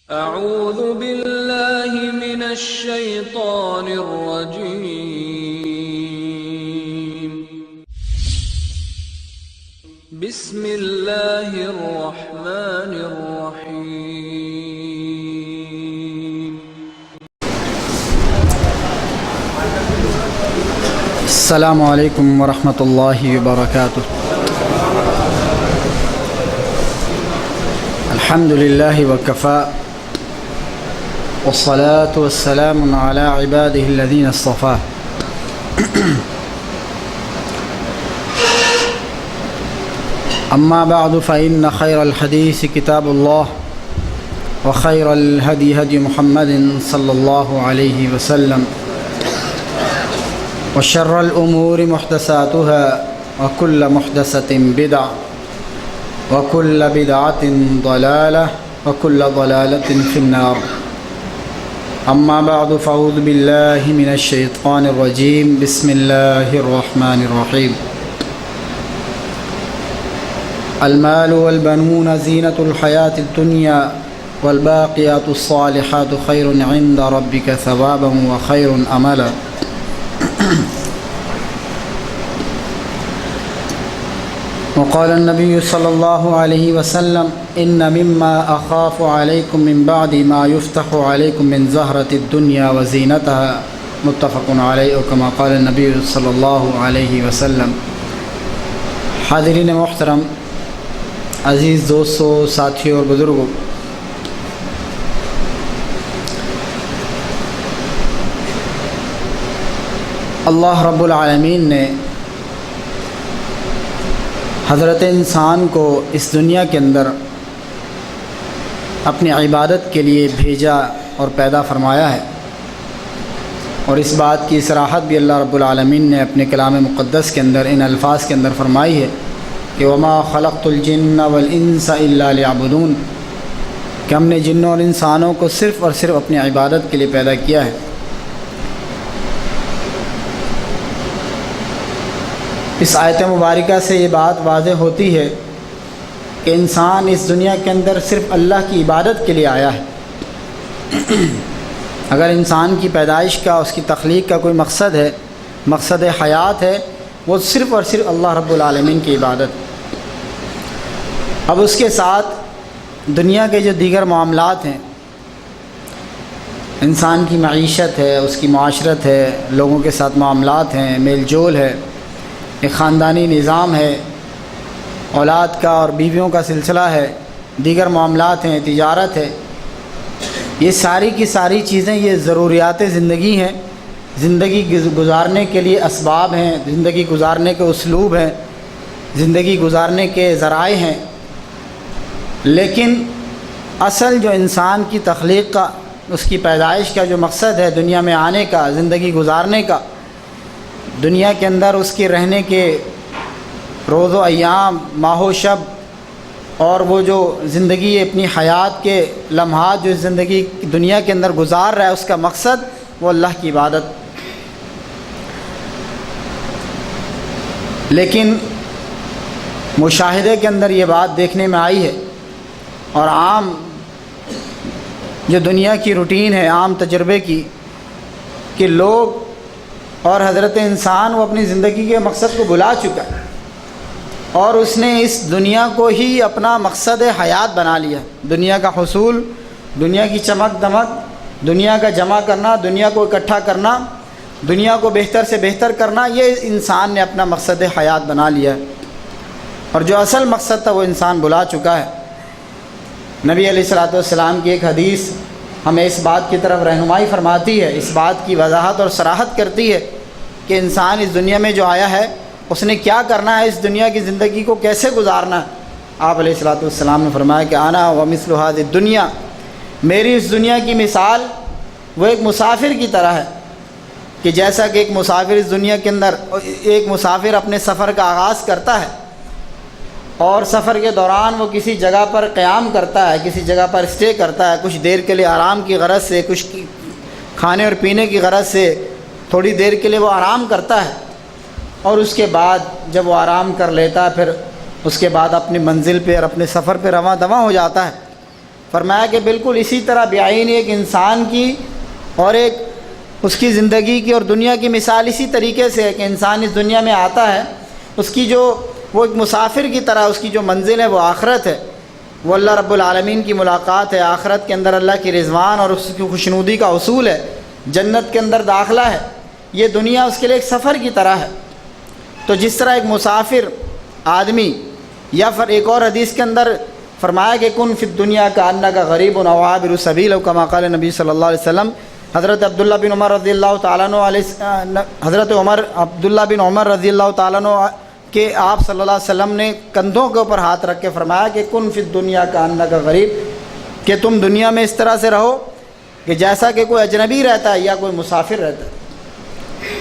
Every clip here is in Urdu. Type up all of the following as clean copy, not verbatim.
أعوذ بالله من الشيطان الرجيم. بسم الله الرحمن الرحيم. السلام علیکم ورحمۃ اللہ وبرکاتہ. الحمد للہ وکفى والصلاة والسلام على عباده الذين اصطفى. اما بعد فإن خير الحديث كتاب الله وخير الهدي هدي محمد صلى الله عليه وسلم وشر الأمور محدثاتها وكل محدثة بدعة وكل بدعة ضلالة وكل ضلالة في النار. أما بعد فأعوذ بالله من الشيطان الرجيم. بسم الله الرحمن الرحيم. المال والبنون زينة الحياة الدنيا والباقيات الصالحات خير عند ربك ثوابا وخير أملا. وقال النبي صلى الله عليه وسلم إن مما أخاف عليكم من بعد ما يفتح عليكم من زهرة الدنيا وزينتها متفق عليه كما قال النبي صلى الله عليه وسلم. حاضرین محترم، عزیز دوستو، ساتھیوں اور بزرگوں، اللہ رب العالمین نے حضرت انسان کو اس دنیا کے اندر اپنی عبادت کے لیے بھیجا اور پیدا فرمایا ہے، اور اس بات کی صراحت بھی اللہ رب العالمین نے اپنے کلام مقدس کے اندر ان الفاظ کے اندر فرمائی ہے کہ وما خلقت الجن والانس الا لیعبدون، کہ ہم نے جنوں اور انسانوں کو صرف اور صرف اپنی عبادت کے لیے پیدا کیا ہے. اس آیت مبارکہ سے یہ بات واضح ہوتی ہے کہ انسان اس دنیا کے اندر صرف اللہ کی عبادت کے لیے آیا ہے. اگر انسان کی پیدائش کا، اس کی تخلیق کا کوئی مقصد ہے، مقصد حیات ہے، وہ صرف اور صرف اللہ رب العالمین کی عبادت. اب اس کے ساتھ دنیا کے جو دیگر معاملات ہیں، انسان کی معیشت ہے، اس کی معاشرت ہے، لوگوں کے ساتھ معاملات ہیں، میل جول ہے، ایک خاندانی نظام ہے، اولاد کا اور بیویوں کا سلسلہ ہے، دیگر معاملات ہیں، تجارت ہے، یہ ساری کی ساری چیزیں یہ ضروریات زندگی ہیں، زندگی گزارنے کے لیے اسباب ہیں، زندگی گزارنے کے اسلوب ہیں، زندگی گزارنے کے ذرائع ہیں. لیکن اصل جو انسان کی تخلیق کا، اس کی پیدائش کا جو مقصد ہے دنیا میں آنے کا، زندگی گزارنے کا، دنیا کے اندر اس کے رہنے کے روز و ایام، ماہ و شب، اور وہ جو زندگی اپنی حیات کے لمحات جو زندگی دنیا کے اندر گزار رہا ہے، اس کا مقصد وہ اللہ کی عبادت. لیکن مشاہدے کے اندر یہ بات دیکھنے میں آئی ہے، اور عام جو دنیا کی روٹین ہے، عام تجربے کی، کہ لوگ اور حضرت انسان وہ اپنی زندگی کے مقصد کو بھلا چکا ہے، اور اس نے اس دنیا کو ہی اپنا مقصد حیات بنا لیا. دنیا کا حصول، دنیا کی چمک دمک، دنیا کا جمع کرنا، دنیا کو اکٹھا کرنا، دنیا کو بہتر سے بہتر کرنا، یہ انسان نے اپنا مقصد حیات بنا لیا ہے، اور جو اصل مقصد تھا وہ انسان بھلا چکا ہے. نبی علیہ الصلوۃ والسلام کی ایک حدیث ہمیں اس بات کی طرف رہنمائی فرماتی ہے، اس بات کی وضاحت اور صراحت کرتی ہے کہ انسان اس دنیا میں جو آیا ہے اس نے کیا کرنا ہے، اس دنیا کی زندگی کو کیسے گزارنا ہے. آپ علیہ الصلوۃ والسلام نے فرمایا کہ انا ومثل هذه الدنيا، میری اس دنیا کی مثال وہ ایک مسافر کی طرح ہے، کہ جیسا کہ ایک مسافر اس دنیا کے اندر، ایک مسافر اپنے سفر کا آغاز کرتا ہے، اور سفر کے دوران وہ کسی جگہ پر قیام کرتا ہے، کسی جگہ پر اسٹے کرتا ہے، کچھ دیر کے لیے آرام کی غرض سے، کچھ کھانے اور پینے کی غرض سے تھوڑی دیر کے لیے وہ آرام کرتا ہے، اور اس کے بعد جب وہ آرام کر لیتا ہے، پھر اس کے بعد اپنی منزل پہ اور اپنے سفر پہ رواں دواں ہو جاتا ہے. فرمایا کہ بالکل اسی طرح بعین ایک انسان کی اور ایک اس کی زندگی کی اور دنیا کی مثال اسی طریقے سے ہے کہ انسان اس دنیا میں آتا ہے، اس کی وہ ایک مسافر کی طرح اس کی جو منزل ہے وہ آخرت ہے، وہ اللہ رب العالمین کی ملاقات ہے، آخرت کے اندر اللہ کی رضوان اور اس کی خوشنودی کا حصول ہے، جنت کے اندر داخلہ ہے۔ یہ دنیا اس کے لیے ایک سفر کی طرح ہے۔ تو جس طرح ایک مسافر آدمی، یا پھر ایک اور حدیث کے اندر فرمایا کہ کن فی الدنیا کا انک غریب و عابر السبیل، او کما قال نبی صلی اللہ علیہ وسلم۔ حضرت عبداللہ بن عمر رضی اللہ تعالیٰ عنہ عبداللہ بن عمر رضی اللہ تعالیٰ عنہ کہ آپ صلی اللہ علیہ وسلم نے کندھوں کے اوپر ہاتھ رکھ کے فرمایا کہ کن فی الدنیا کا انک غریب، کہ تم دنیا میں اس طرح سے رہو کہ جیسا کہ کوئی اجنبی رہتا ہے یا کوئی مسافر رہتا ہے۔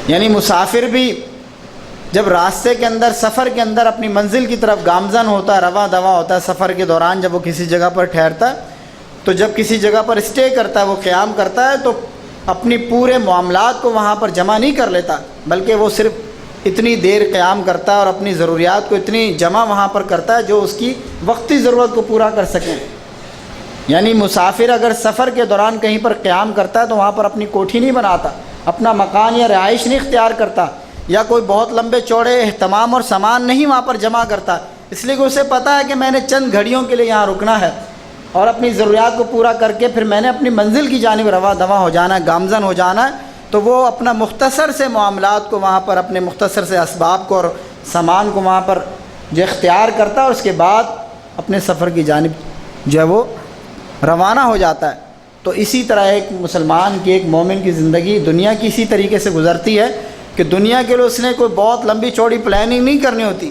یعنی مسافر بھی جب راستے کے اندر، سفر کے اندر اپنی منزل کی طرف گامزن ہوتا ہے، رواں دواں ہوتا ہے، سفر کے دوران جب وہ کسی جگہ پر ٹھہرتا ہے، تو جب کسی جگہ پر اسٹے کرتا ہے، وہ قیام کرتا ہے، تو اپنی پورے معاملات کو وہاں پر جمع نہیں کر لیتا، بلکہ وہ صرف اتنی دیر قیام کرتا ہے اور اپنی ضروریات کو اتنی جمع وہاں پر کرتا ہے جو اس کی وقتی ضرورت کو پورا کر سکیں۔ یعنی مسافر اگر سفر کے دوران کہیں پر قیام کرتا ہے تو وہاں پر اپنی کوٹھی نہیں بناتا، اپنا مکان یا رہائش نہیں اختیار کرتا، یا کوئی بہت لمبے چوڑے اہتمام اور سامان نہیں وہاں پر جمع کرتا، اس لیے کہ اسے پتہ ہے کہ میں نے چند گھڑیوں کے لیے یہاں رکنا ہے اور اپنی ضروریات کو پورا کر کے پھر میں نے اپنی منزل کی جانب رواں دواں ہو جانا ہے، گامزن ہو جانا ہے۔ تو وہ اپنا مختصر سے معاملات کو وہاں پر، اپنے مختصر سے اسباب کو اور سامان کو وہاں پر جو اختیار کرتا ہے، اور اس کے بعد اپنے سفر کی جانب جو ہے وہ روانہ ہو جاتا ہے۔ تو اسی طرح ایک مسلمان کی، ایک مومن کی زندگی دنیا کی اسی طریقے سے گزرتی ہے کہ دنیا کے لیے اس نے کوئی بہت لمبی چوڑی پلاننگ نہیں کرنی ہوتی،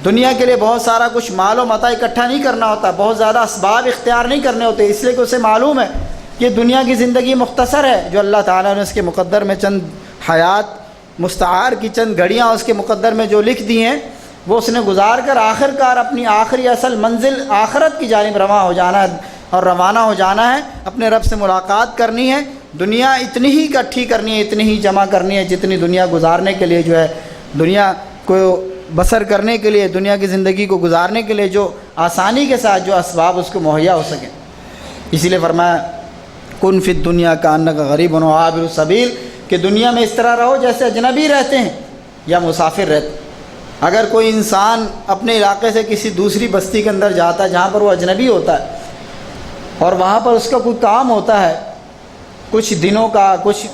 دنیا کے لیے بہت سارا کچھ مال و متاع اکٹھا نہیں کرنا ہوتا، بہت زیادہ اسباب اختیار نہیں کرنے ہوتے، اس لیے کہ اسے معلوم ہے کہ دنیا کی زندگی مختصر ہے، جو اللہ تعالیٰ نے اس کے مقدر میں چند حیات مستعار کی چند گھڑیاں اس کے مقدر میں جو لکھ دی ہیں، وہ اس نے گزار کر آخر کار اپنی آخری اصل منزل آخرت کی جانب رواں ہو جانا ہے اور روانہ ہو جانا ہے، اپنے رب سے ملاقات کرنی ہے۔ دنیا اتنی ہی اکٹھی کرنی ہے، اتنی ہی جمع کرنی ہے جتنی دنیا گزارنے کے لیے جو ہے، دنیا کو بسر کرنے کے لیے، دنیا کی زندگی کو گزارنے کے لیے جو آسانی کے ساتھ جو اسباب اس کو مہیا ہو سکیں۔ اسی لیے فرمایا کن فی الدنیا کا انک غریب و عابر السبیل، کہ دنیا میں اس طرح رہو جیسے اجنبی رہتے ہیں یا مسافر رہتے ہیں۔ اگر کوئی انسان اپنے علاقے سے کسی دوسری بستی کے اندر جاتا ہے جہاں پر وہ اجنبی ہوتا ہے اور وہاں پر اس کا کوئی کام ہوتا ہے، کچھ دنوں کا کچھ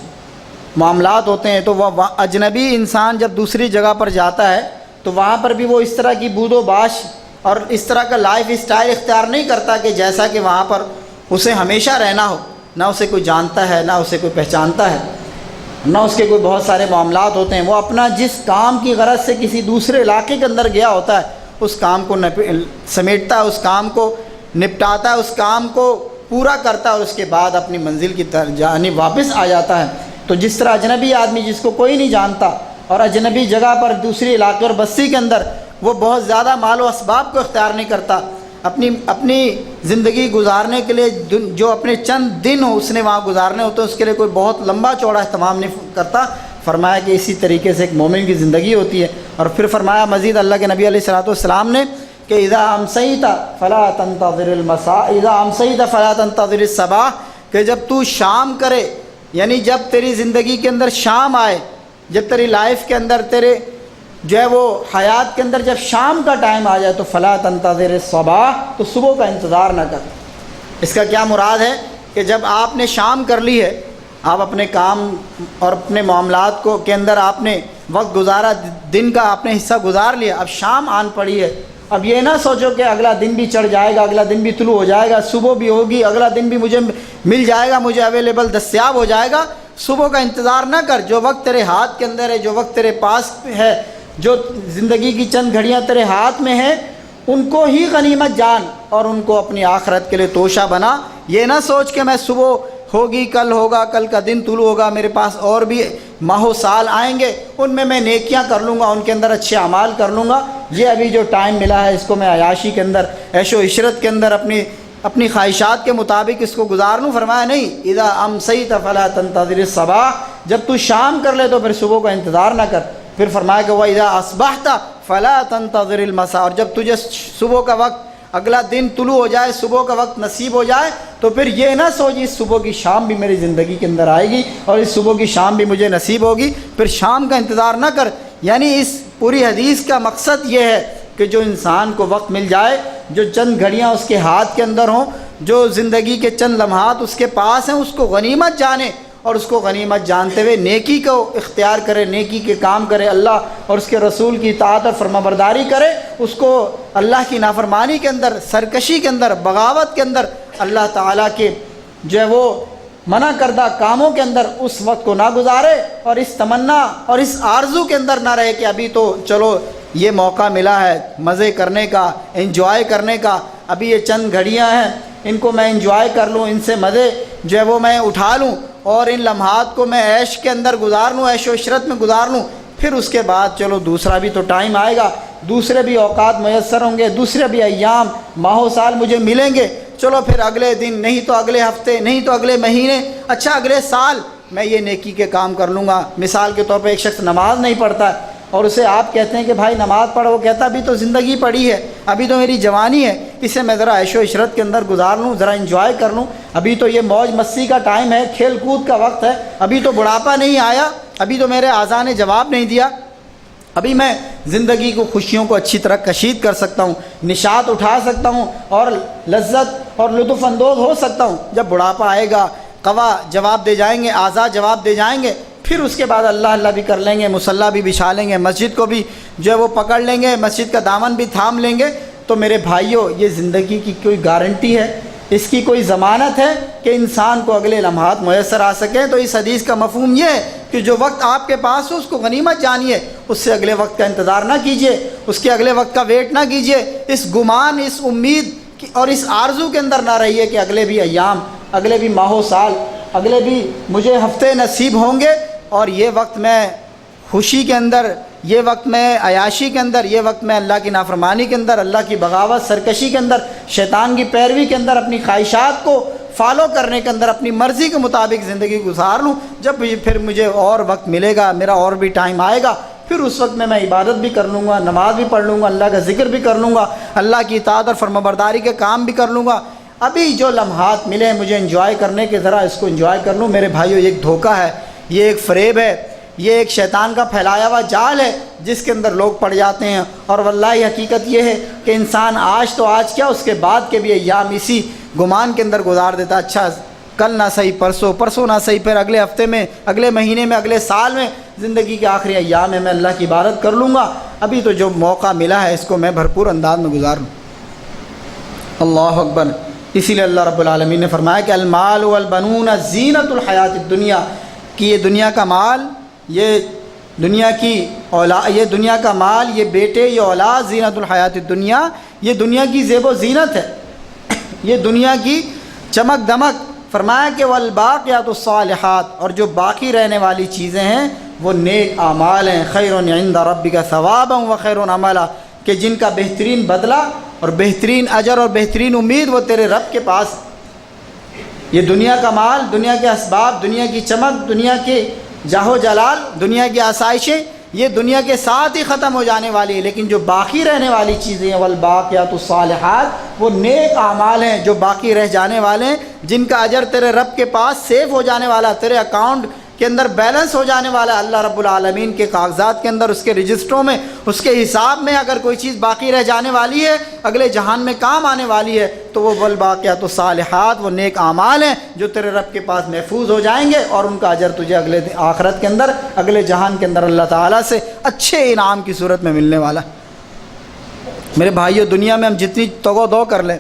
معاملات ہوتے ہیں، تو وہ اجنبی انسان جب دوسری جگہ پر جاتا ہے تو وہاں پر بھی وہ اس طرح کی بود و باش اور اس طرح کا لائف اسٹائل اختیار نہیں کرتا کہ جیسا کہ وہاں پر اسے ہمیشہ رہنا ہو، نہ اسے کوئی جانتا ہے، نہ اسے کوئی پہچانتا ہے، نہ اس کے کوئی بہت سارے معاملات ہوتے ہیں۔ وہ اپنا جس کام کی غرض سے کسی دوسرے علاقے کے اندر گیا ہوتا ہے، اس کام کو سمیٹتا ہے، اس کام کو نپٹاتا ہے، اس کام کو پورا کرتا ہے اور اس کے بعد اپنی منزل کی جانب واپس آ جاتا ہے۔ تو جس طرح اجنبی آدمی جس کو کوئی نہیں جانتا اور اجنبی جگہ پر دوسری علاقے اور بستی کے اندر وہ بہت زیادہ مال و اسباب کو اختیار نہیں کرتا، اپنی زندگی گزارنے کے لیے جو اپنے چند دن اس نے وہاں گزارنے ہوتے ہیں اس کے لیے کوئی بہت لمبا چوڑا اہتمام نہیں کرتا۔ فرمایا کہ اسی طریقے سے ایک مومن کی زندگی ہوتی ہے۔ اور پھر فرمایا مزید اللہ کے نبی علیہ الصلوۃ والسلام نے کہ اذا امسیت فلا تنتظر المساء اذا امسیت فلا تنتظر الصباح، کہ جب تو شام کرے، یعنی جب تیری زندگی کے اندر شام آئے، جب تیری لائف کے اندر، تیرے جو ہے وہ حیات کے اندر جب شام کا ٹائم آ جائے تو فلا تنتظر الصباح، تو صبح کا انتظار نہ کر۔ اس کا کیا مراد ہے کہ جب آپ نے شام کر لی ہے، آپ اپنے کام اور اپنے معاملات کو کے اندر آپ نے وقت گزارا، دن کا آپ نے حصہ گزار لیا، اب شام آن پڑی ہے، اب یہ نہ سوچو کہ اگلا دن بھی چڑھ جائے گا، اگلا دن بھی طلوع ہو جائے گا، صبح بھی ہوگی، اگلا دن بھی مجھے مل جائے گا، مجھے اویلیبل دستیاب ہو جائے گا۔ صبح کا انتظار نہ کر، جو وقت تیرے ہاتھ کے اندر ہے، جو وقت تیرے پاس ہے، جو زندگی کی چند گھڑیاں تیرے ہاتھ میں ہیں، ان کو ہی غنیمت جان اور ان کو اپنی آخرت کے لیے توشہ بنا۔ یہ نہ سوچ کہ میں صبح ہوگی، کل ہوگا، کل کا دن طلوع ہوگا، میرے پاس اور بھی ماہ و سال آئیں گے، ان میں نیکیاں کر لوں گا، ان کے اندر اچھے اعمال کر لوں گا، یہ ابھی جو ٹائم ملا ہے اس کو میں عیاشی کے اندر، عیش و عشرت کے اندر اپنی خواہشات کے مطابق اس کو گزار لوں۔ فرمایا نہیں، اذا امسیت فلا تنتظر الصباح، جب تو شام کر لے تو پھر صبح کا انتظار نہ کر۔ پھر فرمایا کہ وَإِذَا أَصْبَحْتَ فَلَا تَنْتَظِرِ الْمَسَاءَ، اور جب تجھے صبح کا وقت اگلا دن طلوع ہو جائے، صبح کا وقت نصیب ہو جائے، تو پھر یہ نہ سوچ اس صبح کی شام بھی میری زندگی کے اندر آئے گی اور اس صبح کی شام بھی مجھے نصیب ہوگی، پھر شام کا انتظار نہ کر۔ یعنی اس پوری حدیث کا مقصد یہ ہے کہ جو انسان کو وقت مل جائے، جو چند گھڑیاں اس کے ہاتھ کے اندر ہوں، جو زندگی کے چند لمحات اس کے پاس ہیں، اس کو غنیمت جانے اور اس کو غنیمت جانتے ہوئے نیکی کو اختیار کرے، نیکی کے کام کرے، اللہ اور اس کے رسول کی اطاعت اور فرمانبرداری کرے، اس کو اللہ کی نافرمانی کے اندر، سرکشی کے اندر، بغاوت کے اندر، اللہ تعالیٰ کے جو ہے وہ منع کردہ کاموں کے اندر اس وقت کو نہ گزارے اور اس تمنا اور اس آرزو کے اندر نہ رہے کہ ابھی تو چلو یہ موقع ملا ہے مزے کرنے کا، انجوائے کرنے کا، ابھی یہ چند گھڑیاں ہیں، ان کو میں انجوائے کر لوں، ان سے مزے جو ہے وہ میں اٹھا لوں اور ان لمحات کو میں عیش کے اندر گزار لوں، عیش و عشرت میں گزار لوں، پھر اس کے بعد چلو دوسرا بھی تو ٹائم آئے گا، دوسرے بھی اوقات میسر ہوں گے، دوسرے بھی ایام ماہ و سال مجھے ملیں گے، چلو پھر اگلے دن، نہیں تو اگلے ہفتے، نہیں تو اگلے مہینے، اچھا اگلے سال میں یہ نیکی کے کام کر لوں گا۔ مثال کے طور پہ ایک شخص نماز نہیں پڑھتا ہے اور اسے آپ کہتے ہیں کہ بھائی نماز پڑھو، وہ کہتا ہے ابھی تو زندگی پڑی ہے، ابھی تو میری جوانی ہے، اسے میں ذرا عیش و عشرت کے اندر گزار لوں، ذرا انجوائے کر لوں، ابھی تو یہ موج مستی کا ٹائم ہے، کھیل کود کا وقت ہے، ابھی تو بڑھاپا نہیں آیا، ابھی تو میرے اعضاء نے جواب نہیں دیا، ابھی میں زندگی کو، خوشیوں کو اچھی طرح کشید کر سکتا ہوں، نشاط اٹھا سکتا ہوں اور لذت اور لطف اندوز ہو سکتا ہوں۔ جب بڑھاپا آئے گا، قوا جواب دے جائیں گے، اعضاء جواب دے جائیں گے، پھر اس کے بعد اللہ اللہ بھی کر لیں گے، مصلی بھی بچھا لیں گے، مسجد کو بھی جو ہے وہ پکڑ لیں گے، مسجد کا دامن بھی تھام لیں گے۔ تو میرے بھائیوں، یہ زندگی کی کوئی گارنٹی ہے، اس کی کوئی ضمانت ہے کہ انسان کو اگلے لمحات میسر آ سکیں؟ تو اس حدیث کا مفہوم یہ ہے کہ جو وقت آپ کے پاس ہو اس کو غنیمت جانیے، اس سے اگلے وقت کا انتظار نہ کیجیے، اس کے اگلے وقت کا ویٹ نہ کیجیے، اس گمان، اس امید اور اس آرزو کے اندر نہ رہیے کہ اگلے بھی ایام، اگلے بھی ماہ و سال، اگلے بھی مجھے ہفتے نصیب ہوں گے اور یہ وقت میں خوشی کے اندر، یہ وقت میں عیاشی کے اندر، یہ وقت میں اللہ کی نافرمانی کے اندر، اللہ کی بغاوت، سرکشی کے اندر، شیطان کی پیروی کے اندر، اپنی خواہشات کو فالو کرنے کے اندر اپنی مرضی کے مطابق زندگی گزار لوں۔ جب پھر مجھے اور وقت ملے گا، میرا اور بھی ٹائم آئے گا، پھر اس وقت میں عبادت بھی کر لوں گا، نماز بھی پڑھ لوں گا، اللہ کا ذکر بھی کر لوں گا، اللہ کی اطاعت اور فرمانبرداری کے کام بھی کر لوں گا۔ ابھی جو لمحات ملے ہیں مجھے انجوائے کرنے کے، ذرا اس کو انجوائے کر لوں۔ میرے بھائیو، یہ ایک دھوکہ ہے، یہ ایک فریب ہے، یہ ایک شیطان کا پھیلایا ہوا جال ہے جس کے اندر لوگ پڑ جاتے ہیں۔ اور واللہ حقیقت یہ ہے کہ انسان آج تو آج کیا، اس کے بعد کے بھی ایام اسی گمان کے اندر گزار دیتا، اچھا کل نہ صحیح پرسوں، پرسوں نہ صحیح پھر اگلے ہفتے میں، اگلے مہینے میں، اگلے سال میں، زندگی کے آخری ایام میں اللہ کی عبادت کر لوں گا، ابھی تو جو موقع ملا ہے اس کو میں بھرپور انداز میں گزار لوں۔ اللہ اکبر۔ اسی لیے اللہ رب العالمین نے فرمایا کہ المال والبنون زینت الحیات الدنیا، کہ یہ دنیا کا مال، یہ دنیا کی اولاد، یہ دنیا کا مال، یہ بیٹے، یہ اولاد، زینت الحیات الدنیا، یہ دنیا کی زیب و زینت ہے، یہ دنیا کی چمک دمک۔ فرمایا کہ والباقیات الصالحات، اور جو باقی رہنے والی چیزیں ہیں وہ نیک اعمال ہیں، خیر عند ربک ثوابا وخیر عملا، کہ جن کا بہترین بدلہ اور بہترین اجر اور بہترین امید وہ تیرے رب کے پاس۔ یہ دنیا کا مال، دنیا کے اسباب، دنیا کی چمک، دنیا کے جاہ و جلال، دنیا کی آسائشیں، یہ دنیا کے ساتھ ہی ختم ہو جانے والی ہے، لیکن جو باقی رہنے والی چیزیں ہیں والباقیات الصالحات، وہ نیک اعمال ہیں جو باقی رہ جانے والے ہیں، جن کا اجر تیرے رب کے پاس سیو ہو جانے والا، تیرے اکاؤنٹ کے اندر بیلنس ہو جانے والا۔ اللہ رب العالمین کے کاغذات کے اندر، اس کے رجسٹروں میں، اس کے حساب میں اگر کوئی چیز باقی رہ جانے والی ہے، اگلے جہان میں کام آنے والی ہے، تو وہ والباقیات الصالحات، وہ نیک اعمال ہیں جو تیرے رب کے پاس محفوظ ہو جائیں گے، اور ان کا اجر تجھے اگلے آخرت کے اندر، اگلے جہان کے اندر اللہ تعالیٰ سے اچھے انعام کی صورت میں ملنے والا۔ میرے بھائیو، دنیا میں ہم جتنی تگ و دو کر لیں،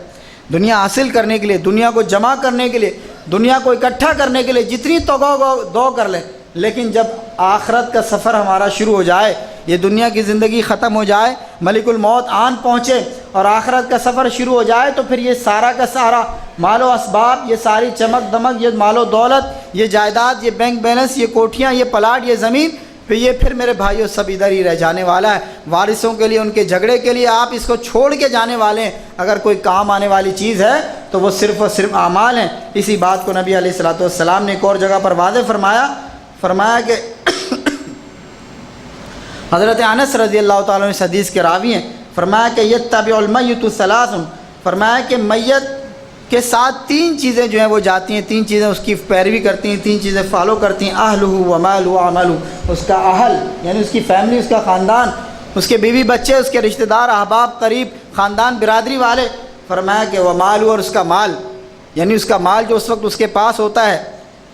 دنیا حاصل کرنے کے لیے، دنیا کو جمع کرنے کے لیے، دنیا کو اکٹھا کرنے کے لیے جتنی تگ و دو کر لیں، لیکن جب آخرت کا سفر ہمارا شروع ہو جائے، یہ دنیا کی زندگی ختم ہو جائے، ملک الموت آن پہنچے اور آخرت کا سفر شروع ہو جائے، تو پھر یہ سارا کا سارا مال و اسباب، یہ ساری چمک دمک، یہ مال و دولت، یہ جائیداد، یہ بینک بیلنس، یہ کوٹھیاں، یہ پلاٹ، یہ زمین، پھر میرے بھائیوں سب ادھر ہی رہ جانے والا ہے۔ وارثوں کے لیے، ان کے جھگڑے کے لیے آپ اس کو چھوڑ کے جانے والے ہیں۔ اگر کوئی کام آنے والی چیز ہے تو وہ صرف اور صرف اعمال ہیں۔ اسی بات کو نبی علیہ الصلوۃ والسلام نے ایک اور جگہ پر واضح فرمایا کہ حضرت انس رضی اللہ تعالیٰ عنہ اس حدیث کے راوی ہیں، فرمایا کہ یتبع المیت ثلاث، فرمایا کہ میت کے ساتھ 3 چیزیں جو ہیں وہ جاتی ہیں، 3 چیزیں اس کی پیروی کرتی ہیں، 3 چیزیں فالو کرتی ہیں، اہلہ و مالہ و عملہ، اس کا اہل یعنی اس کی فیملی، اس کا خاندان، اس کے بیوی بچے، اس کے رشتہ دار، احباب، قریب، خاندان، برادری والے۔ فرمایا کہ و مالہ، اور اس کا مال یعنی اس کا مال جو اس وقت اس کے پاس ہوتا ہے،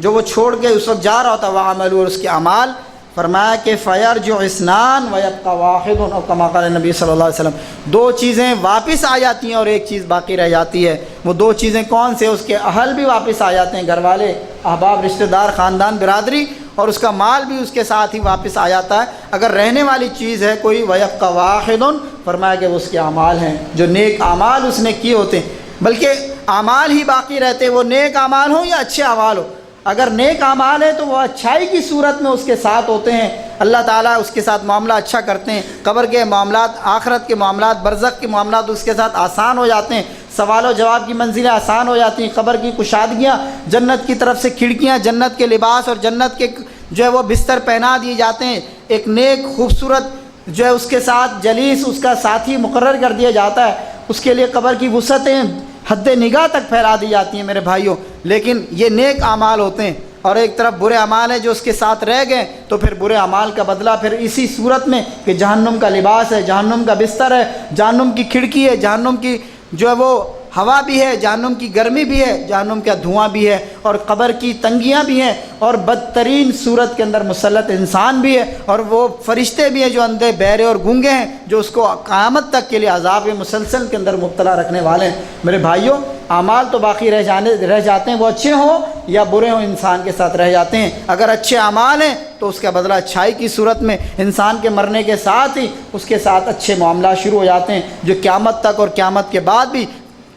جو وہ چھوڑ کے اس وقت جا رہا ہوتا ہے، و عملہ، اور اس کے اعمال۔ فرمایا کہ فیرجع اثنان ویبقى واحد، اور کما قال نبی صلی اللہ علیہ وسلم، 2 چیزیں واپس آ جاتی ہیں اور ایک چیز باقی رہ جاتی ہے۔ وہ 2 چیزیں کون سے؟ اس کے اہل بھی واپس آ جاتے ہیں، گھر والے، احباب، رشتہ دار، خاندان، برادری، اور اس کا مال بھی اس کے ساتھ ہی واپس آ جاتا ہے۔ اگر رہنے والی چیز ہے کوئی، ویبقى واحد، فرمایا کہ وہ اس کے اعمال ہیں، جو نیک اعمال اس نے کیے ہوتے ہیں، بلکہ اعمال ہی باقی رہتے ہیں، وہ نیک اعمال ہوں یا اچھے اعمال ہوں۔ اگر نیک اعمال ہے تو وہ اچھائی کی صورت میں اس کے ساتھ ہوتے ہیں، اللہ تعالیٰ اس کے ساتھ معاملہ اچھا کرتے ہیں، قبر کے معاملات، آخرت کے معاملات، برزخ کے معاملات اس کے ساتھ آسان ہو جاتے ہیں، سوال و جواب کی منزلیں آسان ہو جاتی ہیں، قبر کی کشادگیاں، جنت کی طرف سے کھڑکیاں، جنت کے لباس اور جنت کے جو ہے وہ بستر پہنا دیے جاتے ہیں، ایک نیک خوبصورت جو ہے اس کے ساتھ جلیس، اس کا ساتھی مقرر کر دیا جاتا ہے، اس کے لیے قبر کی وسعتیں حد نگاہ تک پھیلا دی جاتی ہیں میرے بھائیوں۔ لیکن یہ نیک اعمال ہوتے ہیں، اور ایک طرف برے اعمال ہیں جو اس کے ساتھ رہ گئے، تو پھر برے اعمال کا بدلہ پھر اسی صورت میں کہ جہنم کا لباس ہے، جہنم کا بستر ہے، جہنم کی کھڑکی ہے، جہنم کی جو ہے وہ ہوا بھی ہے، جہنم کی گرمی بھی ہے، جہنم کا دھواں بھی ہے، اور قبر کی تنگیاں بھی ہیں، اور بدترین صورت کے اندر مسلط انسان بھی ہے، اور وہ فرشتے بھی ہیں جو اندھے بہرے اور گونگے ہیں، جو اس کو قیامت تک کے لیے عذاب مسلسل کے اندر مبتلا رکھنے والے ہیں۔ میرے بھائیوں، اعمال تو باقی رہ جاتے ہیں، وہ اچھے ہوں یا برے ہوں، انسان کے ساتھ رہ جاتے ہیں۔ اگر اچھے اعمال ہیں تو اس کا بدلہ اچھائی کی صورت میں انسان کے مرنے کے ساتھ ہی اس کے ساتھ اچھے معاملات شروع ہو جاتے ہیں، جو قیامت تک اور قیامت کے بعد بھی،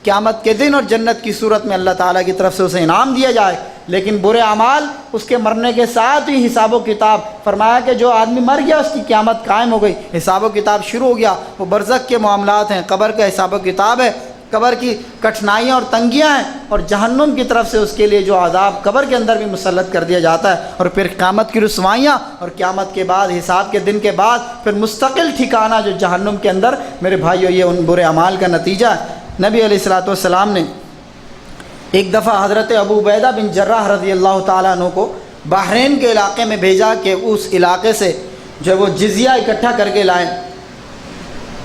قیامت کے دن اور جنت کی صورت میں اللہ تعالیٰ کی طرف سے اسے انعام دیا جائے۔ لیکن برے اعمال اس کے مرنے کے ساتھ ہی حساب و کتاب، فرمایا کہ جو آدمی مر گیا اس کی قیامت قائم ہو گئی، حساب و کتاب شروع ہو گیا۔ وہ برزخ کے معاملات ہیں، قبر کا حساب و کتاب ہے، قبر کی کٹھنائیاں اور تنگیاں ہیں، اور جہنم کی طرف سے اس کے لیے جو عذاب قبر کے اندر بھی مسلط کر دیا جاتا ہے، اور پھر قیامت کی رسوائیاں، اور قیامت کے بعد حساب کے دن کے بعد پھر مستقل ٹھکانہ جو جہنم کے اندر۔ میرے بھائیو، یہ ان برے اعمال کا نتیجہ ہے۔ نبی علیہ الصلوۃ والسلام نے ایک دفعہ حضرت ابو عبیدہ بن جراح رضی اللہ تعالیٰ عنہ کو بحرین کے علاقے میں بھیجا کہ اس علاقے سے جو وہ جزیہ اکٹھا کر کے لائیں۔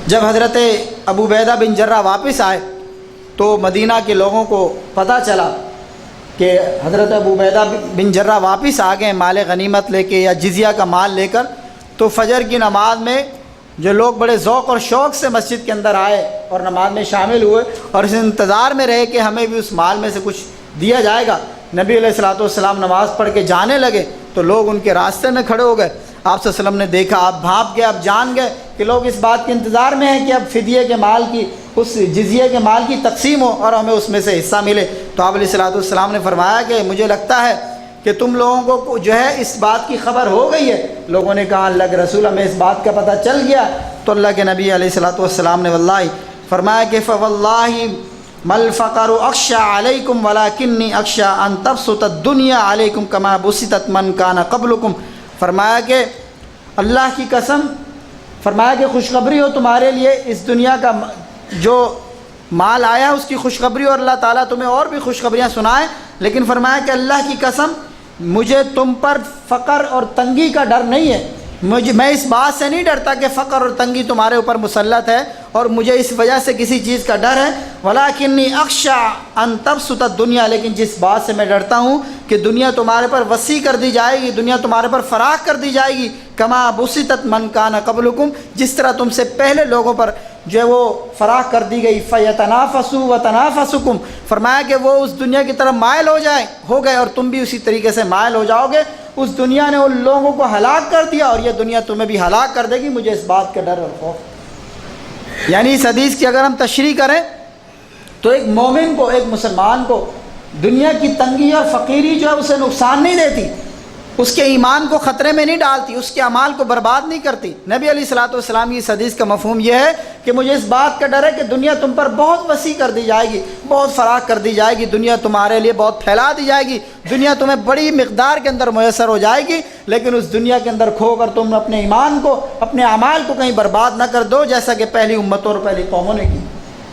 جب حضرت ابو عبیدہ بن جراح واپس آئے تو مدینہ کے لوگوں کو پتہ چلا کہ حضرت ابو عبیدہ بن جراح واپس آ گئے مال غنیمت لے کے یا جزیہ کا مال لے کر۔ تو فجر کی نماز میں جو لوگ بڑے ذوق اور شوق سے مسجد کے اندر آئے اور نماز میں شامل ہوئے، اور اس انتظار میں رہے کہ ہمیں بھی اس مال میں سے کچھ دیا جائے گا۔ نبی علیہ الصلوۃ والسلام نماز پڑھ کے جانے لگے تو لوگ ان کے راستے میں کھڑے ہو گئے۔ آپ صلی اللہ علیہ وسلم نے دیکھا، آپ بھاپ گئے، آپ جان گئے کہ لوگ اس بات کے انتظار میں ہیں کہ اب فدیے کے مال کی، اس جزیے کے مال کی تقسیم ہو اور ہمیں اس میں سے حصہ ملے۔ تو آپ علیہ الصلوۃ والسلام نے فرمایا کہ مجھے لگتا ہے کہ تم لوگوں کو جو ہے اس بات کی خبر ہو گئی ہے۔ لوگوں نے کہا اللہ کے رسول، ہمیں اس بات کا پتہ چل گیا۔ تو اللہ کے نبی علیہ الصلوۃ والسلام نے واللہ فرمایا کہ فواللہ مل فقر اخشى علیکم ولکنی اخشى ان تبسط الدنیا علیکم کما بسطت من کان قبلکم۔ فرمایا کہ اللہ کی قسم، فرمایا کہ خوشخبری ہو تمہارے لیے، اس دنیا کا جو مال آیا اس کی خوشخبری، اور اللہ تعالیٰ تمہیں اور بھی خوشخبریاں سنائے۔ لیکن فرمایا کہ اللہ کی قسم، مجھے تم پر فقر اور تنگی کا ڈر نہیں ہے، میں اس بات سے نہیں ڈرتا کہ فقر اور تنگی تمہارے اوپر مسلط ہے اور مجھے اس وجہ سے کسی چیز کا ڈر ہے، ولاکنی اخشى ان تبسط الدنیا، لیکن جس بات سے میں ڈرتا ہوں کہ دنیا تمہارے پر وسیع کر دی جائے گی، دنیا تمہارے پر فراخ کر دی جائے گی، کما بسطت من کان قبلکم، جس طرح تم سے پہلے لوگوں پر جو ہے وہ فراخ کر دی گئی، فیتنافسوا وتنافسکم، فرمایا کہ وہ اس دنیا کی طرف مائل ہو گئے اور تم بھی اسی طریقے سے مائل ہو جاؤ گے۔ اس دنیا نے ان لوگوں کو ہلاک کر دیا اور یہ دنیا تمہیں بھی ہلاک کر دے گی، مجھے اس بات کا ڈر اور خوف۔ یعنی اس حدیث کی اگر ہم تشریح کریں تو ایک مومن کو، ایک مسلمان کو دنیا کی تنگی اور فقیری جو ہے اسے نقصان نہیں دیتی، اس کے ایمان کو خطرے میں نہیں ڈالتی، اس کے اعمال کو برباد نہیں کرتی۔ نبی علیہ الصلوۃ والسلام کی اس حدیث کا مفہوم یہ ہے کہ مجھے اس بات کا ڈر ہے کہ دنیا تم پر بہت وسیع کر دی جائے گی، بہت فراخ کر دی جائے گی، دنیا تمہارے لیے بہت پھیلا دی جائے گی، دنیا تمہیں بڑی مقدار کے اندر میسر ہو جائے گی، لیکن اس دنیا کے اندر کھو کر تم اپنے ایمان کو، اپنے اعمال کو کہیں برباد نہ کر دو، جیسا کہ پہلی امتوں اور پہلی قوموں نے کی۔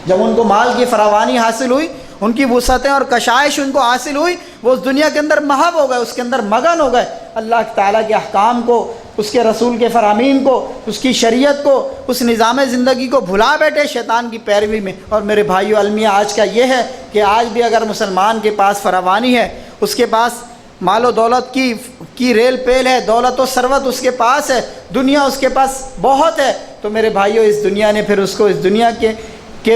جب ان کو مال کی فراوانی حاصل ہوئی، ان کی وسعتیں اور کشائش ان کو حاصل ہوئی، وہ اس دنیا کے اندر محو ہو گئے، اس کے اندر مگن ہو گئے، اللہ تعالیٰ کے احکام کو، اس کے رسول کے فرامین کو، اس کی شریعت کو، اس نظام زندگی کو بھلا بیٹھے شیطان کی پیروی میں۔ اور میرے بھائیو، المیہ آج کا یہ ہے کہ آج بھی اگر مسلمان کے پاس فراوانی ہے، اس کے پاس مال و دولت کی ریل پیل ہے، دولت و ثروت اس کے پاس ہے، دنیا اس کے پاس بہت ہے، تو میرے بھائیو اس دنیا نے پھر اس کو، اس دنیا کے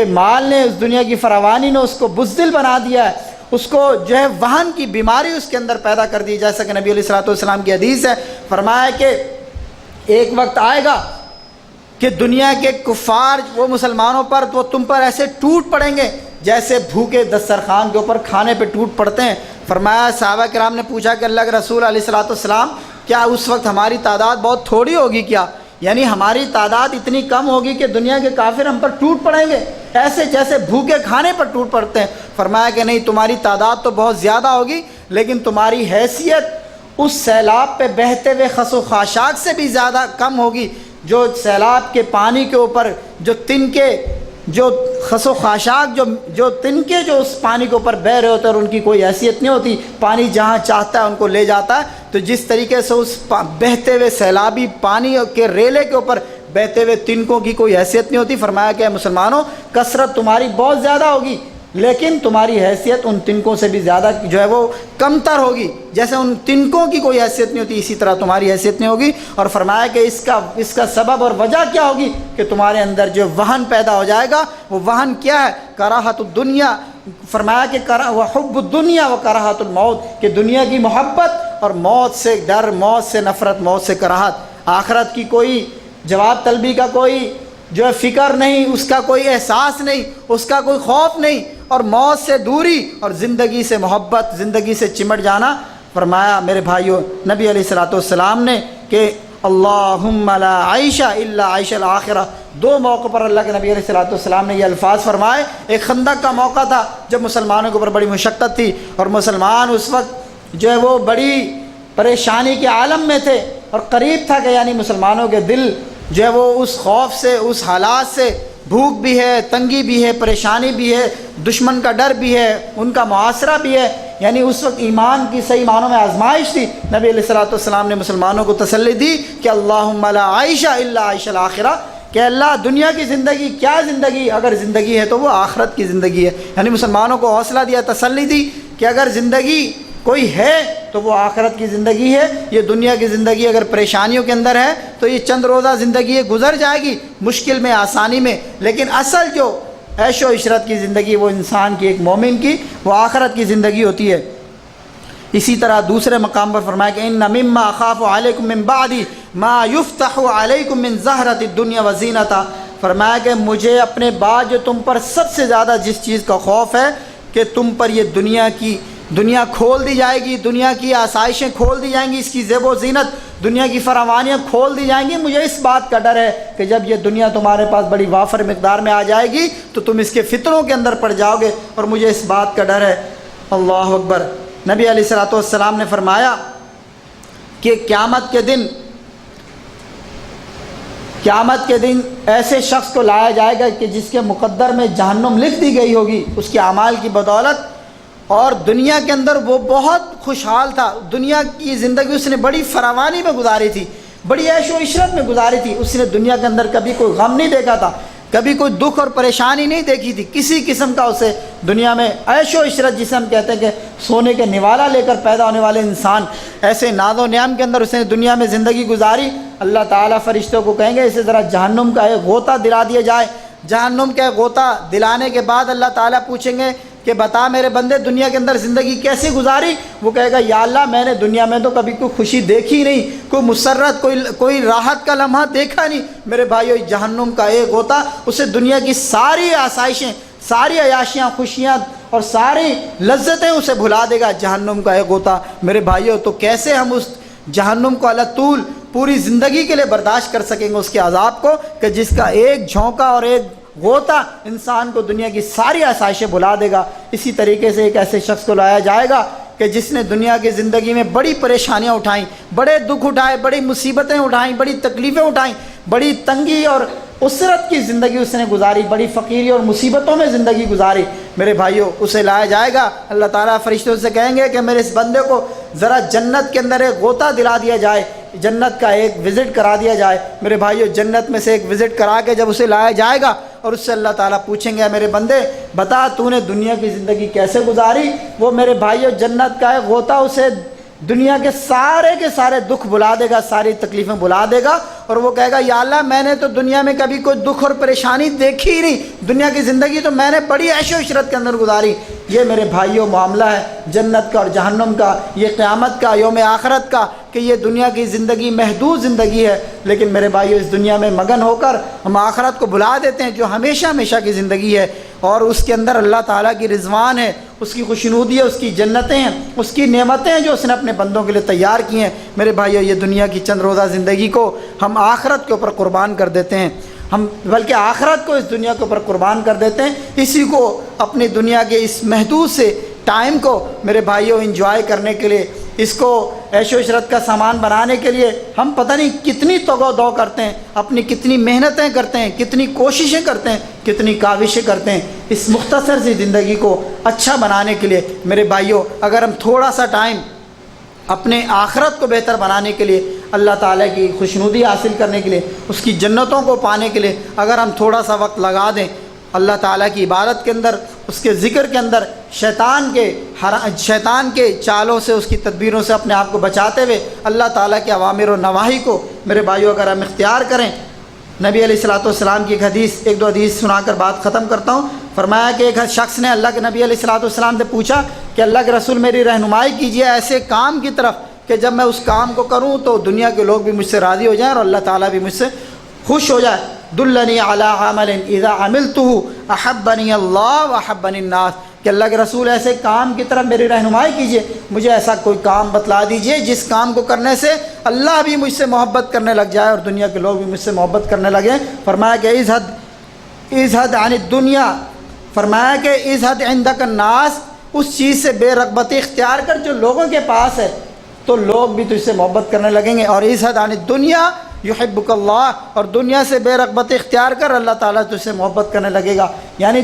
مال نے، اس دنیا کی فراوانی نے اس کو بزدل بنا دیا ہے، اس کو جو ہے وہن کی بیماری اس کے اندر پیدا کر دی۔ جیسا کہ نبی علیہ الصلوۃ والسلام کی حدیث ہے، فرمایا کہ ایک وقت آئے گا کہ دنیا کے کفار وہ مسلمانوں پر، وہ تم پر ایسے ٹوٹ پڑیں گے جیسے بھوکے دسترخوان کے اوپر کھانے پہ ٹوٹ پڑتے ہیں۔ فرمایا، صحابہ کرام نے پوچھا کہ اللہ کے رسول علیہ الصلوۃ والسلام، کیا اس وقت ہماری تعداد بہت تھوڑی ہوگی کیا؟ یعنی ہماری تعداد اتنی کم ہوگی کہ دنیا کے کافر ہم پر ٹوٹ پڑیں گے ایسے جیسے بھوکے کھانے پر ٹوٹ پڑتے ہیں؟ فرمایا کہ نہیں، تمہاری تعداد تو بہت زیادہ ہوگی، لیکن تمہاری حیثیت اس سیلاب پہ بہتے ہوئے خس و خاشاک سے بھی زیادہ کم ہوگی، جو سیلاب کے پانی کے اوپر جو تنکے، جو خس و خاشاک، جو تنکے جو اس پانی کے اوپر بہہ رہے ہوتے ہیں اور ان کی کوئی حیثیت نہیں ہوتی، پانی جہاں چاہتا ہے ان کو لے جاتا ہے، تو جس طریقے سے اس بہتے ہوئے سیلابی پانی کے ریلے کے اوپر بہتے ہوئے تنکوں کی کوئی حیثیت نہیں ہوتی۔ فرمایا کہ مسلمانوں، کثرت تمہاری بہت زیادہ ہوگی، لیکن تمہاری حیثیت ان تنکوں سے بھی زیادہ جو ہے وہ کمتر ہوگی، جیسے ان تنکوں کی کوئی حیثیت نہیں ہوتی اسی طرح تمہاری حیثیت نہیں ہوگی۔ اور فرمایا کہ اس کا سبب اور وجہ کیا ہوگی کہ تمہارے اندر جو وہن پیدا ہو جائے گا، وہ وہن کیا ہے؟ کراہت الدنیا۔ فرمایا کہ وحب الدنیا و کراہت الموت، کہ دنیا کی محبت اور موت سے ڈر، موت سے نفرت، موت سے کراہت، آخرت کی کوئی جواب طلبی کا کوئی جو ہے فکر نہیں، اس کا کوئی احساس نہیں، اس کا کوئی خوف نہیں، اور موت سے دوری اور زندگی سے محبت، زندگی سے چمٹ جانا۔ فرمایا میرے بھائیوں، نبی علیہ الصلوۃ والسلام نے کہ اللہم لا عیش الا عیش الآخرہ، دو موقع پر اللہ کے نبی علیہ الصلوۃ والسلام نے یہ الفاظ فرمائے۔ ایک خندق کا موقع تھا جب مسلمانوں کے اوپر بڑی مشقت تھی اور مسلمان اس وقت جو ہے وہ بڑی پریشانی کے عالم میں تھے، اور قریب تھا کہ یعنی مسلمانوں کے دل جو ہے وہ اس خوف سے، اس حالات سے، بھوک بھی ہے، تنگی بھی ہے، پریشانی بھی ہے، دشمن کا ڈر بھی ہے، ان کا معاشرہ بھی ہے، یعنی اس وقت ایمان کی صحیح معنوں میں آزمائش تھی۔ نبی علیہ الصلوۃ والسلام نے مسلمانوں کو تسلی دی کہ اللہم لا عیش الا عیش الآخرہ، کہ اللہ دنیا کی زندگی کیا زندگی، اگر زندگی ہے تو وہ آخرت کی زندگی ہے۔ یعنی مسلمانوں کو حوصلہ دیا، تسلی دی کہ اگر زندگی کوئی ہے تو وہ آخرت کی زندگی ہے، یہ دنیا کی زندگی اگر پریشانیوں کے اندر ہے تو یہ چند روزہ زندگی ہے، گزر جائے گی مشکل میں، آسانی میں، لیکن اصل جو عیش و عشرت کی زندگی وہ انسان کی، ایک مومن کی، وہ آخرت کی زندگی ہوتی ہے۔ اسی طرح دوسرے مقام پر فرمایا کہ ان مما اخاف علیکم من بعد ما یفتح علیکم من زہرۃ الدنیا وزینتہا، فرمایا کہ مجھے اپنے بعد جو تم پر سب سے زیادہ جس چیز کا خوف ہے کہ تم پر یہ دنیا کھول دی جائے گی، دنیا کی آسائشیں کھول دی جائیں گی، اس کی زیب و زینت، دنیا کی فراوانیاں کھول دی جائیں گی۔ مجھے اس بات کا ڈر ہے کہ جب یہ دنیا تمہارے پاس بڑی وافر مقدار میں آ جائے گی تو تم اس کے فتنوں کے اندر پڑ جاؤ گے، اور مجھے اس بات کا ڈر ہے۔ اللہ اکبر۔ نبی علیہ الصلوۃ والسلام نے فرمایا کہ قیامت کے دن ایسے شخص کو لایا جائے گا کہ جس کے مقدر میں جہنم لکھ دی گئی ہوگی اس کے اعمال کی بدولت، اور دنیا کے اندر وہ بہت خوشحال تھا، دنیا کی زندگی اس نے بڑی فراوانی میں گزاری تھی، بڑی عیش و عشرت میں گزاری تھی، اس نے دنیا کے اندر کبھی کوئی غم نہیں دیکھا تھا، کبھی کوئی دکھ اور پریشانی نہیں دیکھی تھی، کسی قسم کا اسے دنیا میں عیش و عشرت، جسے ہم کہتے ہیں کہ سونے کے نوالا لے کر پیدا ہونے والے انسان، ایسے ناز و نعم کے اندر اس نے دنیا میں زندگی گزاری۔ اللہ تعالیٰ فرشتوں کو کہیں گے اسے ذرا جہنم کا ایک غوطہ دلا دیا جائے۔ جہنم کا ایک غوطہ دلانے کے بعد اللہ تعالیٰ پوچھیں گے کہ بتا میرے بندے دنیا کے اندر زندگی کیسی گزاری؟ وہ کہے گا یا اللہ میں نے دنیا میں تو کبھی کوئی خوشی دیکھی نہیں، کوئی مسرت، کوئی راحت کا لمحہ دیکھا نہیں۔ میرے بھائیو، جہنم کا ایک غوطہ اسے دنیا کی ساری آسائشیں، ساری عیاشیاں، خوشیاں اور ساری لذتیں اسے بھلا دے گا، جہنم کا ایک غوطہ۔ میرے بھائیو، تو کیسے ہم اس جہنم کو اللہ طول پوری زندگی کے لیے برداشت کر سکیں گے اس کے عذاب کو، کہ جس کا ایک جھونکا اور ایک غوطہ انسان کو دنیا کی ساری آسائشیں بھلا دے گا۔ اسی طریقے سے ایک ایسے شخص کو لایا جائے گا کہ جس نے دنیا کی زندگی میں بڑی پریشانیاں اٹھائیں، بڑے دکھ اٹھائے، بڑی مصیبتیں اٹھائیں، بڑی تکلیفیں اٹھائیں، بڑی تنگی اور اسرت کی زندگی اس نے گزاری، بڑی فقیری اور مصیبتوں میں زندگی گزاری، میرے بھائیوں اسے لایا جائے گا، اللہ تعالیٰ فرشتوں سے کہیں گے کہ میرے اس بندے کو ذرا جنت کے اندر ایک غوطہ دلا دیا جائے، جنت کا ایک وزٹ کرا دیا جائے، میرے بھائیوں جنت میں سے ایک وزٹ کرا کے جب اسے لایا جائے گا اور اس سے اللہ تعالیٰ پوچھیں گے میرے بندے بتا تو نے دنیا کی زندگی کیسے گزاری، وہ میرے بھائیوں جنت کا ایک غوطہ اسے دنیا کے سارے دکھ بلا دے گا، ساری تکلیفیں بلا دے گا، اور وہ کہے گا یا اللہ میں نے تو دنیا میں کبھی کوئی دکھ اور پریشانی دیکھی ہی نہیں، دنیا کی زندگی تو میں نے بڑی عیش و عشرت کے اندر گزاری۔ یہ میرے بھائیوں معاملہ ہے جنت کا اور جہنم کا، یہ قیامت کا، یوم آخرت کا، کہ یہ دنیا کی زندگی محدود زندگی ہے، لیکن میرے بھائیوں اس دنیا میں مگن ہو کر ہم آخرت کو بھلا دیتے ہیں جو ہمیشہ ہمیشہ کی زندگی ہے، اور اس کے اندر اللہ تعالیٰ کی رضوان ہے، اس کی خوشنودی ہے، اس کی جنتیں ہیں، اس کی نعمتیں ہیں جو اس نے اپنے بندوں کے لیے تیار کی ہیں۔ میرے بھائیوں یہ دنیا کی چند روزہ زندگی کو ہم آخرت کے اوپر قربان کر دیتے ہیں، ہم بلکہ آخرت کو اس دنیا کے اوپر قربان کر دیتے ہیں، اسی کو اپنی دنیا کے اس محدود سے ٹائم کو میرے بھائیوں انجوائے کرنے کے لیے، اس کو عیش و عشرت کا سامان بنانے کے لیے ہم پتہ نہیں کتنی تگ و دو کرتے ہیں، اپنی کتنی محنتیں کرتے ہیں، کتنی کوششیں کرتے ہیں، کتنی کاوشیں کرتے ہیں اس مختصر سی زندگی کو اچھا بنانے کے لیے۔ میرے بھائیوں اگر ہم تھوڑا سا ٹائم اپنے آخرت کو بہتر بنانے کے لیے، اللہ تعالیٰ کی خوشنودی حاصل کرنے کے لیے، اس کی جنتوں کو پانے کے لیے اگر ہم تھوڑا سا وقت لگا دیں اللہ تعالیٰ کی عبادت کے اندر، اس کے ذکر کے اندر، شیطان کے چالوں سے، اس کی تدبیروں سے اپنے آپ کو بچاتے ہوئے اللہ تعالیٰ کے اوامر و نواہی کو میرے بھائیوں اگر ہم اختیار کریں۔ نبی علیہ الصلوۃ والسلام کی ایک حدیث، ایک دو حدیث سنا کر بات ختم کرتا ہوں۔ فرمایا کہ ایک شخص نے اللہ کے نبی علیہ الصلوۃ والسلام سے پوچھا کہ اللہ کے رسول میری رہنمائی کیجیے ایسے کام کی طرف کہ جب میں اس کام کو کروں تو دنیا کے لوگ بھی مجھ سے راضی ہو جائیں اور اللہ تعالیٰ بھی مجھ سے خوش ہو جائے۔ دلنی علی عمل اذا عملته احبنی اللہ واحبنی الناس، کہ اللہ کے رسول ایسے کام کی طرف میری رہنمائی کیجیے، مجھے ایسا کوئی کام بتلا دیجیے جس کام کو کرنے سے اللہ بھی مجھ سے محبت کرنے لگ جائے اور دنیا کے لوگ بھی مجھ سے محبت کرنے لگیں۔ فرمایا کہ ازہد عن الدنیا، فرمایا کہ ازہد عندک الناس، اس چیز سے بے رغبتی اختیار کر جو لوگوں کے پاس ہے تو لوگ بھی تجھ سے محبت کرنے لگیں گے، اور ازہد عن الدنیا یحبک اللہ، اور دنیا سے بے رغبتی اختیار کر اللہ تعالیٰ تجھ سے محبت کرنے لگے گا۔ یعنی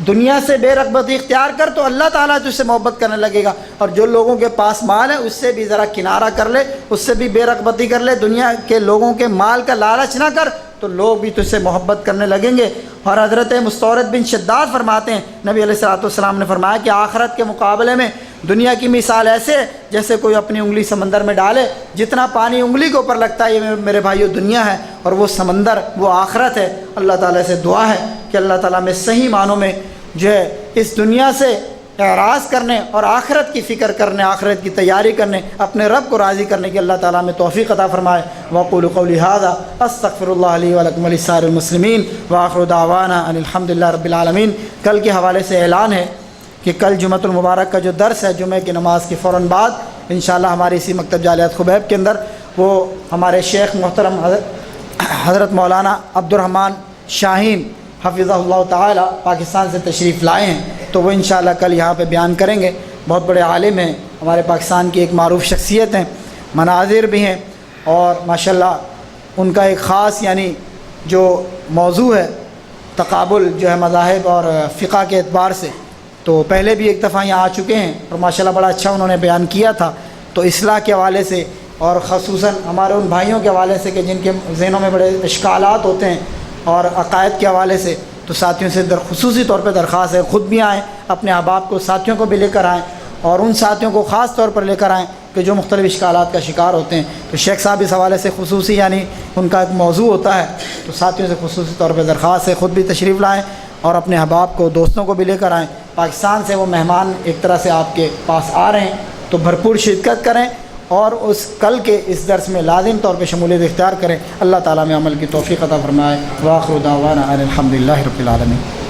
دنیا سے بے رغبتی اختیار کر تو اللہ تعالیٰ تجھ سے محبت کرنے لگے گا، اور جو لوگوں کے پاس مال ہے اس سے بھی ذرا کنارہ کر لے، اس سے بھی بے رغبتی کر لے، دنیا کے لوگوں کے مال کا لالچ نہ کر تو لوگ بھی تجھ سے محبت کرنے لگیں گے۔ اور حضرت مستورد بن شداد فرماتے ہیں نبی علیہ الصلوۃ والسلام نے فرمایا کہ آخرت کے مقابلے میں دنیا کی مثال ایسے جیسے کوئی اپنی انگلی سمندر میں ڈالے، جتنا پانی انگلی کے اوپر لگتا ہے یہ میرے بھائیوں دنیا ہے، اور وہ سمندر وہ آخرت ہے۔ اللہ تعالیٰ سے دعا ہے کہ اللہ تعالیٰ میں صحیح معنوں میں جو ہے اس دنیا سے اعراض کرنے اور آخرت کی فکر کرنے، آخرت کی تیاری کرنے، اپنے رب کو راضی کرنے کی اللہ تعالیٰ میں توفیق عطا فرمائے۔ وَأَقُولُ قَوْلِي هَذَا أَسْتَغْفِرُ اللَّهَ لِي وَلَكُمْ وَلِسَائِرِ الْمُسْلِمِينَ وَآخِرُ دَعْوَانَا أَنِ الْحَمْدُ لِلَّهِ رَبِّ الْعَالَمِينَ۔ کل کے حوالے سے اعلان ہے کہ کل جمعۃ المبارک کا جو درس ہے جمعہ کی نماز کے فوراً بعد انشاءاللہ ہماری اسی مکتب جالیات خبیب کے اندر وہ ہمارے شیخ محترم حضرت مولانا عبد الرحمن شاہین حفظہ اللہ تعالی پاکستان سے تشریف لائے ہیں، تو وہ انشاءاللہ کل یہاں پہ بیان کریں گے۔ بہت بڑے عالم ہیں، ہمارے پاکستان کی ایک معروف شخصیت ہیں، مناظر بھی ہیں، اور ماشاءاللہ ان کا ایک خاص یعنی جو موضوع ہے تقابل جو ہے مذاہب اور فقہ کے اعتبار سے، تو پہلے بھی ایک دفعہ یہاں آ چکے ہیں اور ماشاءاللہ بڑا اچھا انہوں نے بیان کیا تھا۔ تو اصلاح کے حوالے سے اور خصوصاً ہمارے ان بھائیوں کے حوالے سے کہ جن کے ذہنوں میں بڑے اشکالات ہوتے ہیں اور عقائد کے حوالے سے، تو ساتھیوں سے خصوصی طور پہ درخواست ہے خود بھی آئیں، اپنے احباب کو ساتھیوں کو بھی لے کر آئیں، اور ان ساتھیوں کو خاص طور پر لے کر آئیں کہ جو مختلف اشکالات کا شکار ہوتے ہیں۔ تو شیخ صاحب اس حوالے سے خصوصی یعنی ان کا ایک موضوع ہوتا ہے، تو ساتھیوں سے خصوصی طور پہ درخواست ہے خود بھی تشریف لائیں اور اپنے احباب کو دوستوں کو بھی لے کر آئیں۔ پاکستان سے وہ مہمان ایک طرح سے آپ کے پاس آ رہے ہیں، تو بھرپور شرکت کریں اور اس کل کے اس درس میں لازم طور پہ شمولیت اختیار کریں۔ اللہ تعالیٰ میں عمل کی توفیق عطا فرمائے۔ وآخر دعوانا ان الحمد للہ رب العالمین۔